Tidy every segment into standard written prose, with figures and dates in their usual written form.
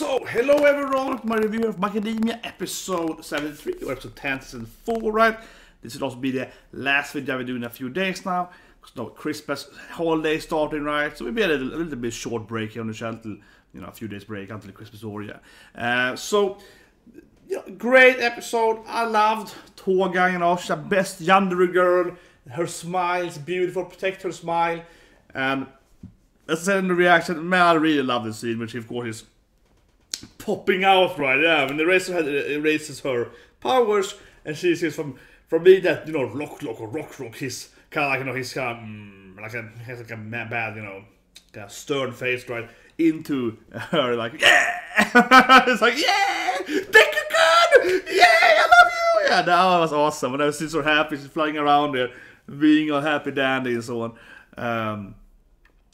So, hello everyone, my review of Academia episode 73, or episode 10 season 4, right? This will also be the last video I will do in a few days now, because now Christmas holiday starting, right? So we'll be a little bit short break here on the channel, a few days break until Christmas over, yeah. Great episode. I loved toga, she's the best yandere girl. Her smile is beautiful, protect her smile. And as I said in the reaction, man, I really love this scene, which of course is popping out, right? Yeah, when the eraser erases her powers, and she sees from me that rock. He's kind of like has a bad, kind of stern face, right? Into her, like it's like think you can, I love you, yeah. That was awesome. And I was so happy, she's flying around there, being a happy dandy and so on.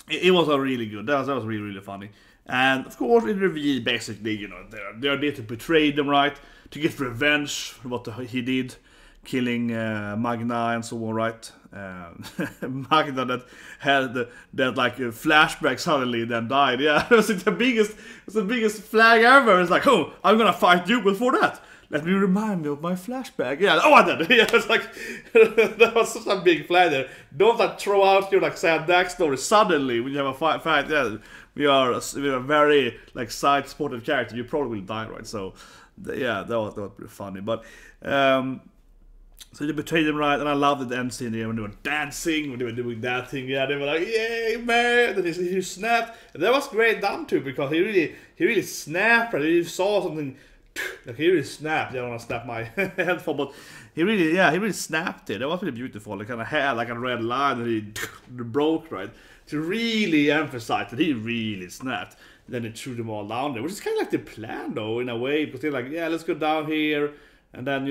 It was a really good. That was really funny. And of course, it revealed basically, they're there to betray them, right? To get revenge for what he did, killing Magna and so on, right? Magna that had that like flashback suddenly, then died. Yeah, it was the biggest flag ever. It's like, oh, I'm gonna fight you before that. Let me remind me of my flashback. Yeah, oh, I did. Yeah, it's like that was such a big flag there. Don't like throw out your like sad backstory suddenly when you have a fight. Yeah, we are a very like side supportive character. You probably will die, right? So yeah, that was pretty funny. But so they betrayed them, right? And I loved the end scene there when they were dancing, when they were doing that thing. Yeah, they were like, yay, man! And he snapped. And that was great done too, because he really snapped. Right? He saw something. Like he really snapped. I don't want to snap my headphone, but he really snapped it. That was really beautiful. It kind of had like a red line that he broke, right? To really emphasize that he really snapped. And then they threw them all down there, which is kind of like the plan, though, in a way, because they're like, yeah, let's go down here, and then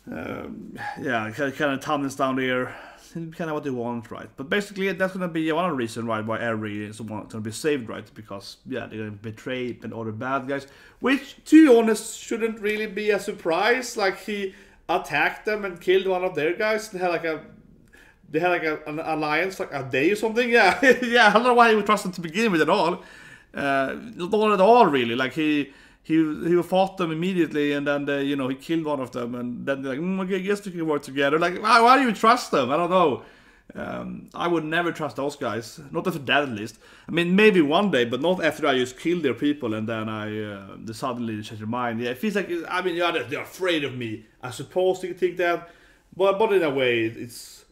kind of tunnels down there. Kind of what they want, right? But basically, that's gonna be one reason, right, why Eri is gonna be saved, right? Because yeah, they're gonna betray and all the bad guys, which, to be honest, shouldn't really be a surprise. Like he attacked them and killed one of their guys. They had an alliance like a day or something. Yeah, yeah. I don't know why he would trust them to begin with at all. Not at all, really. Like he fought them immediately, and then he killed one of them, and then they're like, okay, I guess we can work together. Like, why do you trust them? I don't know. I would never trust those guys, not after that at least. I mean, maybe one day, but not after I just killed their people and then they suddenly change their mind. Yeah, it feels like, I mean, yeah, they're afraid of me. I suppose you think that, but in a way, it's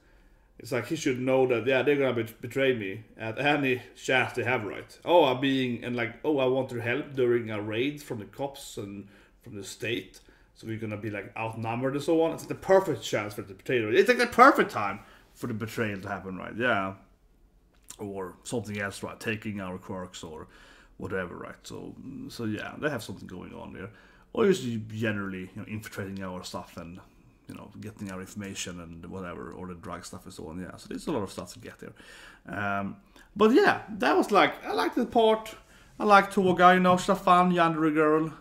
like he should know that, yeah, they're gonna betray me at any chance they have, right? Oh, I want their help during a raid from the cops and from the state, so we're gonna be like outnumbered and so on. It's like the perfect chance for the betrayal. It's like the perfect time for the betrayal to happen, right? Yeah, or something else, right? Taking our quirks or whatever, right? So yeah, they have something going on there, or just generally, infiltrating our stuff and getting our information and whatever, or the drug stuff and so on. Yeah, so there's a lot of stuff to get there. But yeah, that was like, I liked the part. I like toga, she's a fun yandere girl.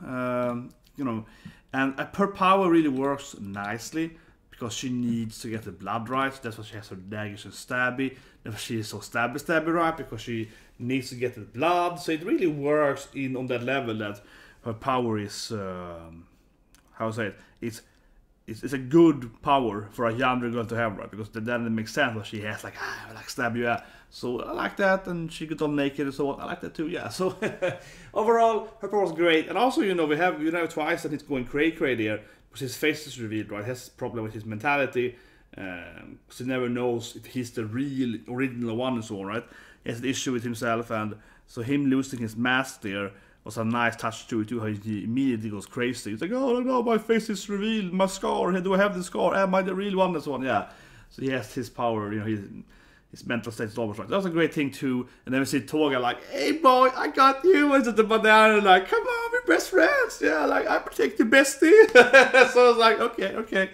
And her power really works nicely because she needs to get the blood right. That's why she has her daggers and stabby. That's why she is so stabby right, because she needs to get the blood. So it really works on that level that her power is how to say it. It's a good power for a yandere girl to have, right? Because then it makes sense what she has, like, I like stab you, yeah. So I like that, and she gets all naked and so on. I like that too, yeah. So overall, her power was great. And also, we have twice that he's going cray here, because his face is revealed, right? He has a problem with his mentality, because he never knows if he's the real, original one and so on, right? He has an issue with himself, and so him losing his mask there was a nice touch to it too, how he immediately goes crazy. He's like, oh no, my face is revealed, my scar, do I have the scar, am I the real one, and so on, yeah. So he has his power, his mental state is almost right. That was a great thing too. And then we see Toga like, hey boy, I got you, and the banana like, come on, we're best friends, yeah, like, I protect you, bestie. So I was like, okay.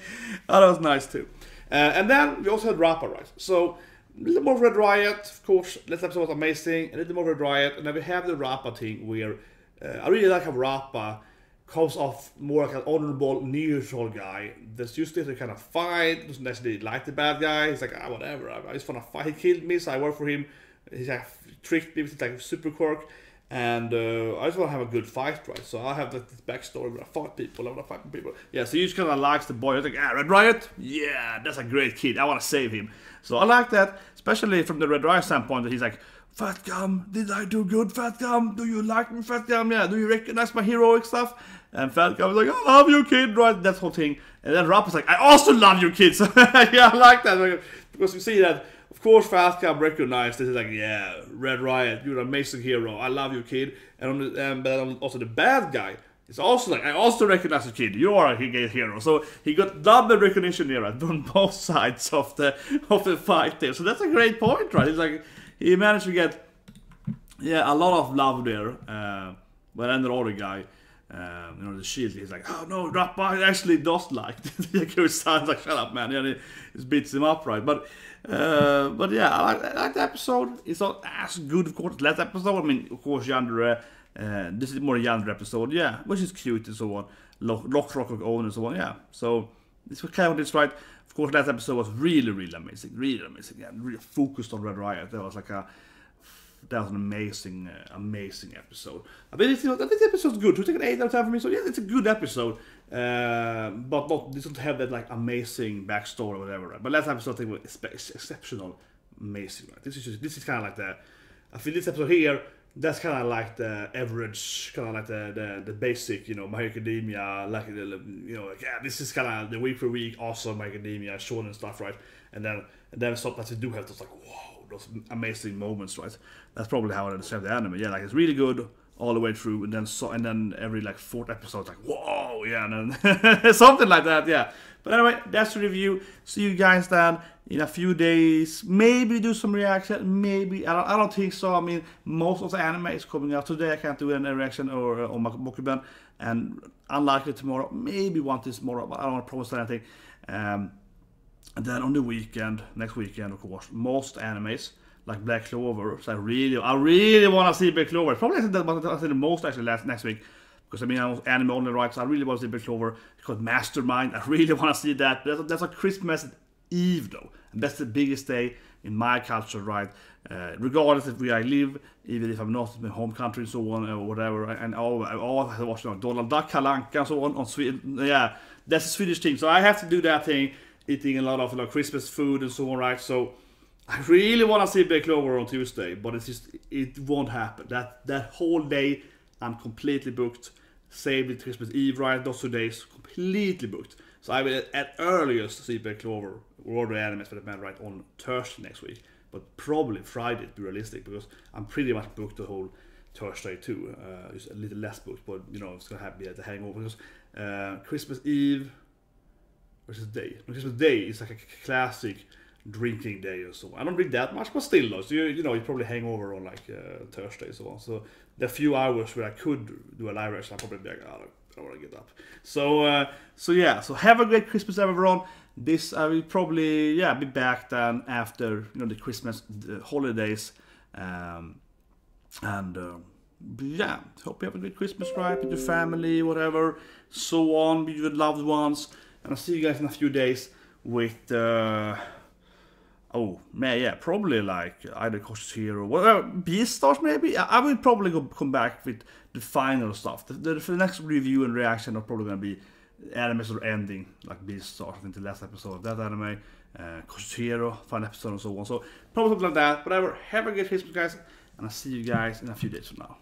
Oh, that was nice too. And then we also had Rappa, right? So a little more Red Riot, of course. Last episode was amazing. A little more Red Riot, and then we have the Rappa thing where I really like how Rappa comes off more like an honorable, neutral guy that's used to kind of fight, doesn't necessarily like the bad guy. He's like, whatever, I just want to fight. He killed me, so I work for him. He's like tricked me with like super quirk, And I just want to have a good fight, right? So I have like, this backstory where I fought people, I want to fight people. Yeah, so you just kind of likes the boy. It's like, Red Riot? Yeah, that's a great kid. I want to save him. So I like that, especially from the Red Riot standpoint, that he's like, Fat Gum, did I do good, Fat Gum? Do you like me, Fat Gum? Yeah, do you recognize my heroic stuff? And Fat Gum is like, I love you, kid, right? That whole thing. And then Rapp is like, I also love you, kid. So yeah, I like that. Because you see that, of course, Fat Gum recognized this is like, yeah, Red Riot, you're an amazing hero. I love you, kid. And but also the bad guy is also like, I also recognize you, kid. You are a great hero. So he got double recognition here on both sides of the fight there. So that's a great point, right? It's like he managed to get a lot of love there. But then the other guy, the shield, he's like, oh no, Rappa actually does like the good sounds like, shut up, man. Yeah, he beats him up, right? But yeah, I like the episode. It's not as good, of course, as last episode. I mean, of course, Yandere, this is more a Yandere episode, yeah, which is cute and so on. Rock Own and so on, yeah. So this was kind of this, right? Of course, last episode was really, really amazing, yeah, really focused on Red Riot. That was like that was an amazing episode. I think this episode's good. To take an 8 out of 10 for me, so yeah, it's a good episode. But this doesn't have that like amazing backstory or whatever. Right? But last episode I think was exceptional, amazing. Right? This is kind of like I feel this episode here, that's kind of like the average, kind of like the basic, My Academia, like this is kind of the week for week awesome My Academia, shonen stuff, right? And then sometimes you do have those like those amazing moments, right? That's probably how I understand the anime. Yeah, like it's really good all the way through, and then every like 4th episode, like whoa, yeah, and then something like that, yeah. But anyway, that's the review. See you guys then in a few days. Maybe do some reaction. Maybe I don't think so. I mean, most of the anime is coming out today. I can't do any reaction or on my Bokuben, and unlikely tomorrow. Maybe want this tomorrow, but I don't want to promise anything. And then on the weekend, next weekend, of course, most animes like Black Clover. So I really want to see Black Clover. Probably I say the most actually next week, because I mean I'm anime only, right? So I really want to see Black Clover. It's called Mastermind. I really want to see that. That's a Christmas Eve though, and that's the biggest day in my culture, right? Regardless of where I live, even if I'm not in my home country and so on or whatever, and I watch Donald Duck, Kalle Anka and so on Sweden. Yeah, that's a Swedish thing. So I have to do that thing. Eating a lot of Christmas food and so on, right? So I really want to see Black Clover on Tuesday, but it won't happen. That whole day I'm completely booked. Same with Christmas Eve, right? Those 2 days completely booked. So I will at earliest see Black Clover or the animes for the man, right, on Thursday next week, but probably Friday to be realistic, because I'm pretty much booked the whole Thursday too. Just a little less booked, but it's gonna be at the hangover, because Christmas Eve. Christmas Day. Christmas Day is like a classic drinking day or so. I don't drink that much, but still though. So you probably hang over on like Thursday so on. So the few hours where I could do a live reaction, I'll probably be like, I don't want to get up. So yeah. So have a great Christmas, everyone. This I will probably be back then after the Christmas holidays. Yeah, hope you have a great Christmas, right? With your family, whatever, so on, with your loved ones. And I'll see you guys in a few days with probably like either Cautious Hero or whatever, Beastars maybe. I will probably come back with the final stuff. The next review and reaction are probably going to be animes or ending, like Beastars, I think the last episode of that anime, Cautious Hero, final episode and so on. So probably something like that. Whatever, have a great Christmas, guys, and I'll see you guys in a few days from now.